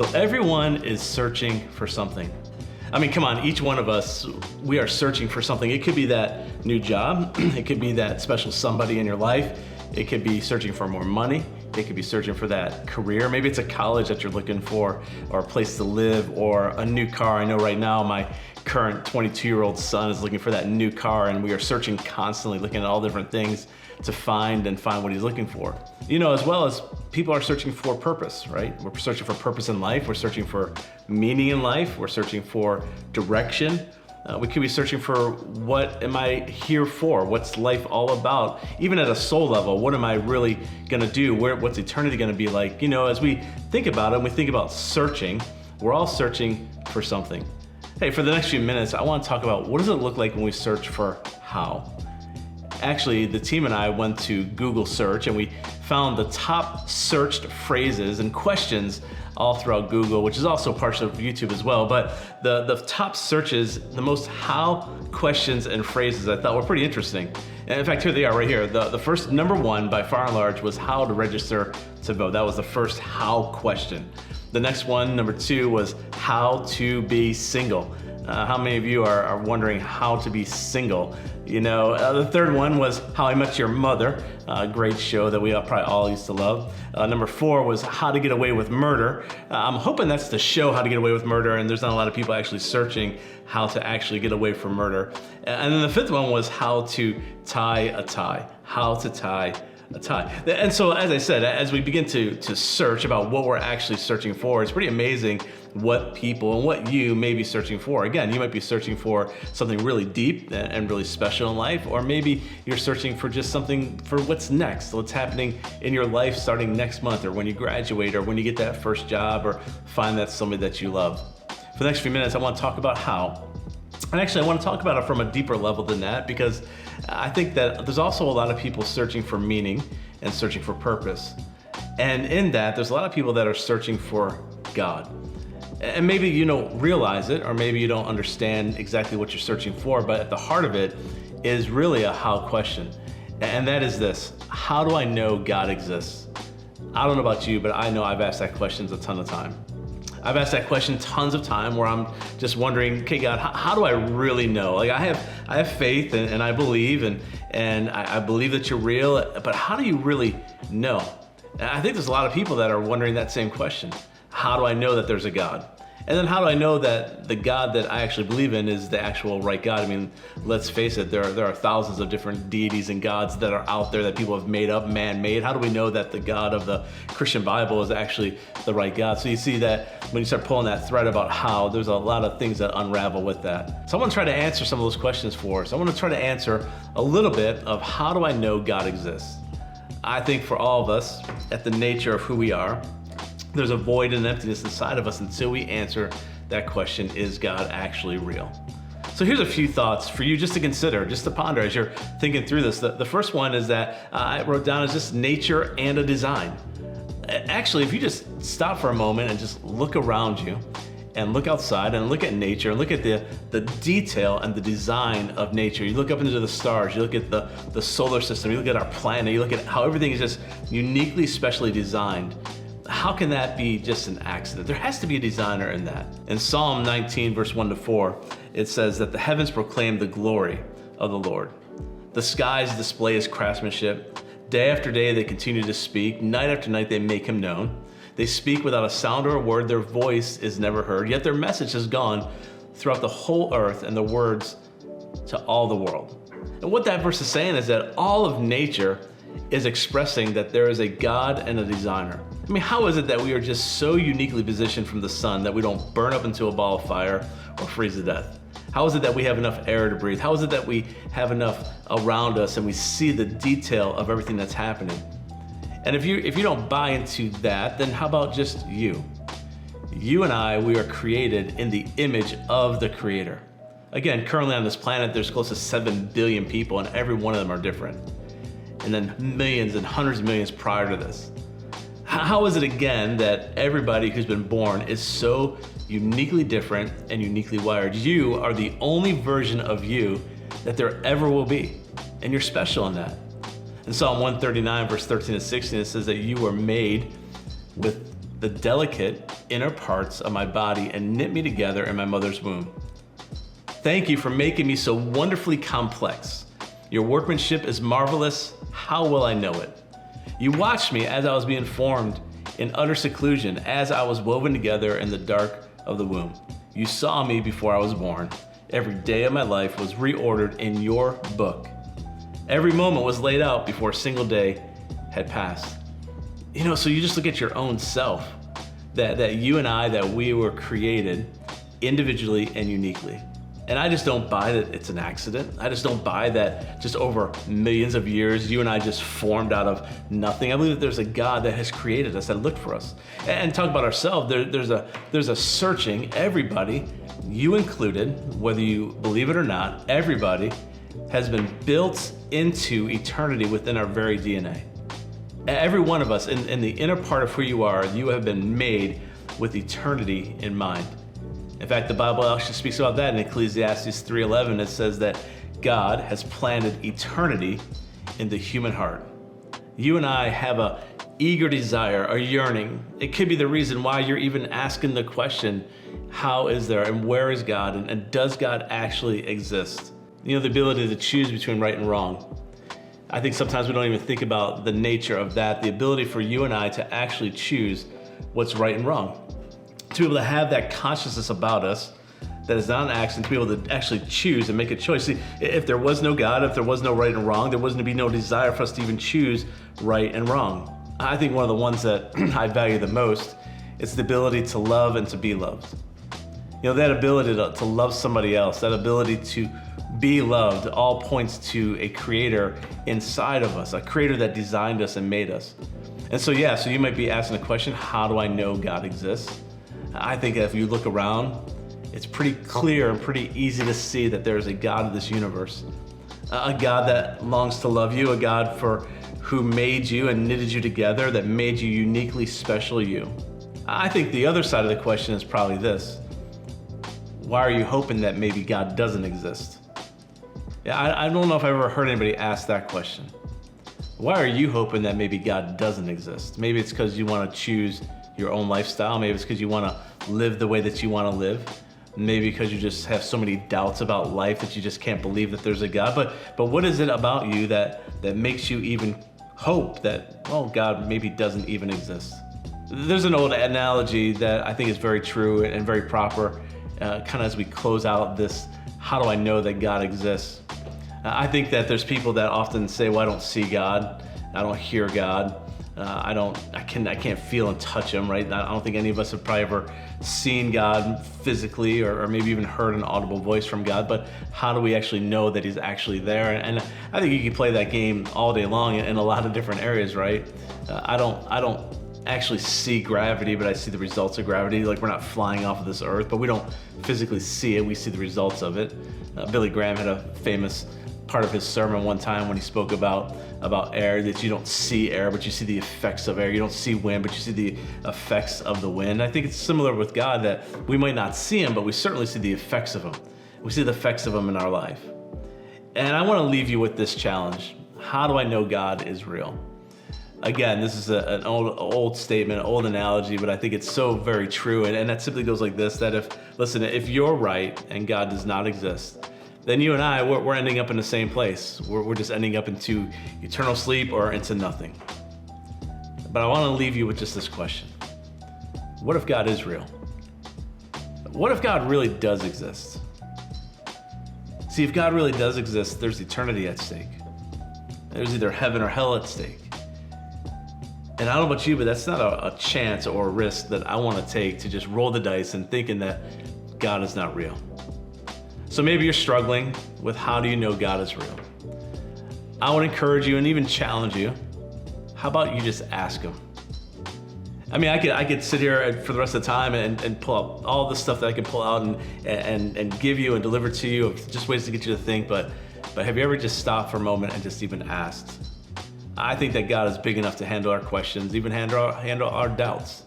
So everyone is searching for something. I mean, come on, each one of us, we are searching for something. It could be that new job. It could be that special somebody in your life. It could be searching for more money. It could be searching for that career. Maybe it's a college that you're looking for, or a place to live, or a new car. I know right now my current 22-year-old son is looking for that new car, and we are searching constantly, looking at all different things to find what he's looking for. You know, as well as people are searching for purpose, right? We're searching for purpose in life. We're searching for meaning in life. We're searching for direction. We could be searching for, what am I here for? What's life all about? Even at a soul level, what am I really gonna do? What's eternity gonna be like? You know, as we think about it, and we think about searching, we're all searching for something. Hey, for the next few minutes, I wanna talk about what does it look like when we search for how? Actually, the team and I went to Google search and we found the top searched phrases and questions all throughout Google, which is also part of YouTube as well. But the top searches, the most how questions and phrases I thought were pretty interesting. And in fact, here they are right here. The first, number one by far and large, was how to register to vote. That was the first how question. The next one, number two, was how to be single. How many of you are wondering how to be single? You know, the third one was How I Met Your Mother, a great show that we probably all used to love. Number four was How to Get Away with Murder. I'm hoping that's the show, How to Get Away with Murder, and there's not a lot of people actually searching how to actually get away from murder. And then the fifth one was How to Tie a Tie. How to tie a tie. And so, as I said, as we begin to search about what we're actually searching for, it's pretty amazing what people and what you may be searching for. Again, you might be searching for something really deep and really special in life, or maybe you're searching for just something for what's next, what's happening in your life starting next month, or when you graduate, or when you get that first job, or find that somebody that you love. For the next few minutes, I want to talk about how. And actually, I want to talk about it from a deeper level than that, because I think that there's also a lot of people searching for meaning and searching for purpose. And in that, there's a lot of people that are searching for God. And maybe you don't realize it, or maybe you don't understand exactly what you're searching for, but at the heart of it is really a how question. And that is this: how do I know God exists? I don't know about you, but I know I've asked that question a ton of time. I've asked that question tons of time where I'm just wondering, okay, God, how do I really know? Like I have faith and I believe and I believe that you're real, but how do you really know? And I think there's a lot of people that are wondering that same question. How do I know that there's a God? And then how do I know that the God that I actually believe in is the actual right God? I mean, let's face it, there are thousands of different deities and gods that are out there that people have made up, man-made. How do we know that the God of the Christian Bible is actually the right God? So you see that when you start pulling that thread about how, there's a lot of things that unravel with that. So I want to try to answer some of those questions for us. I want to try to answer a little bit of how do I know God exists? I think for all of us, at the nature of who we are, there's a void and emptiness inside of us until we answer that question, is God actually real? So here's a few thoughts for you just to consider, just to ponder as you're thinking through this. The first one is that I wrote down is just nature and a design. Actually, if you just stop for a moment and just look around you and look outside and look at nature and look at the detail and the design of nature. You look up into the stars, you look at the solar system, you look at our planet, you look at how everything is just uniquely, specially designed. How can that be just an accident? There has to be a designer in that. In Psalm 19, verse 1-4, it says that the heavens proclaim the glory of the Lord. The skies display his craftsmanship. Day after day they continue to speak. Night after night they make him known. They speak without a sound or a word. Their voice is never heard. Yet their message has gone throughout the whole earth and the words to all the world. And what that verse is saying is that all of nature is expressing that there is a God and a designer. I mean, how is it that we are just so uniquely positioned from the sun that we don't burn up into a ball of fire or freeze to death? How is it that we have enough air to breathe? How is it that we have enough around us and we see the detail of everything that's happening? And if you don't buy into that, then how about just you? You and I, we are created in the image of the Creator. Again, currently on this planet, there's close to 7 billion people and every one of them are different. And then millions and hundreds of millions prior to this. How is it again that everybody who's been born is so uniquely different and uniquely wired? You are the only version of you that there ever will be, and you're special in that. In Psalm 139, verse 13-16, it says that you were made with the delicate inner parts of my body and knit me together in my mother's womb. Thank you for making me so wonderfully complex. Your workmanship is marvelous. How will I know it? You watched me as I was being formed in utter seclusion, as I was woven together in the dark of the womb. You saw me before I was born. Every day of my life was reordered in your book. Every moment was laid out before a single day had passed. So you just look at your own self, that you and I, that we were created individually and uniquely. And I just don't buy that it's an accident. I just don't buy that just over millions of years, you and I just formed out of nothing. I believe that there's a God that has created us, that looked for us. And talk about ourselves, there's a searching. Everybody, you included, whether you believe it or not, everybody has been built into eternity within our very DNA. Every one of us, in the inner part of who you are, you have been made with eternity in mind. In fact, the Bible actually speaks about that in Ecclesiastes 3:11. It says that God has planted eternity in the human heart. You and I have a eager desire, a yearning. It could be the reason why you're even asking the question, how is there and where is God, and does God actually exist? The ability to choose between right and wrong. I think sometimes we don't even think about the nature of that, the ability for you and I to actually choose what's right and wrong. To be able to have that consciousness about us, that is not an accident, to be able to actually choose and make a choice. See, if there was no God, if there was no right and wrong, there wasn't to be no desire for us to even choose right and wrong. I think one of the ones that I value the most is the ability to love and to be loved. That ability to love somebody else, that ability to be loved, all points to a creator inside of us, a creator that designed us and made us. And so you might be asking the question, how do I know God exists? I think if you look around, it's pretty clear and pretty easy to see that there is a God of this universe, a God that longs to love you, a God who made you and knitted you together, that made you uniquely special you. I think the other side of the question is probably this: why are you hoping that maybe God doesn't exist? I don't know if I've ever heard anybody ask that question. Why are you hoping that maybe God doesn't exist? Maybe it's because you want to choose your own lifestyle. Maybe it's because you want to live the way that you want to live. Maybe because you just have so many doubts about life that you just can't believe that there's a God. But what is it about you that makes you even hope that, God maybe doesn't even exist? There's an old analogy that I think is very true and very proper, kind of as we close out this, how do I know that God exists? I think that there's people that often say, I don't see God, I don't hear God, I can't feel and touch him, right? I don't think any of us have probably ever seen God physically or maybe even heard an audible voice from God, but how do we actually know that he's actually there? And I think you can play that game all day long in a lot of different areas, right? I don't actually see gravity, but I see the results of gravity. Like, we're not flying off of this earth, but we don't physically see it. We see the results of it. Billy Graham had a famous part of his sermon one time when he spoke about air, that you don't see air, but you see the effects of air. You don't see wind, but you see the effects of the wind. I think it's similar with God, that we might not see him, but we certainly see the effects of him. We see the effects of him in our life. And I want to leave you with this challenge. How do I know God is real? Again, this is an old statement, old analogy, but I think it's so very true. And that simply goes like this, that if you're right and God does not exist, then you and I, we're ending up in the same place. We're just ending up into eternal sleep or into nothing. But I want to leave you with just this question. What if God is real? What if God really does exist? See, if God really does exist, there's eternity at stake. There's either heaven or hell at stake. And I don't know about you, but that's not a chance or a risk that I want to take, to just roll the dice and thinking that God is not real. So maybe you're struggling with, how do you know God is real? I would encourage you and even challenge you. How about you just ask him? I mean, I could sit here for the rest of the time and pull up all the stuff that I can pull out and give you and deliver to you, of just ways to get you to think. But have you ever just stopped for a moment and just even asked? I think that God is big enough to handle our questions, even handle our doubts.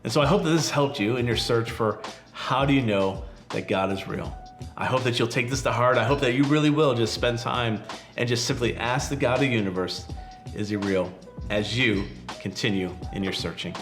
And so I hope that this helped you in your search for, how do you know that God is real? I hope that you'll take this to heart. I hope that you really will just spend time and just simply ask the God of the universe, is he real, as you continue in your searching.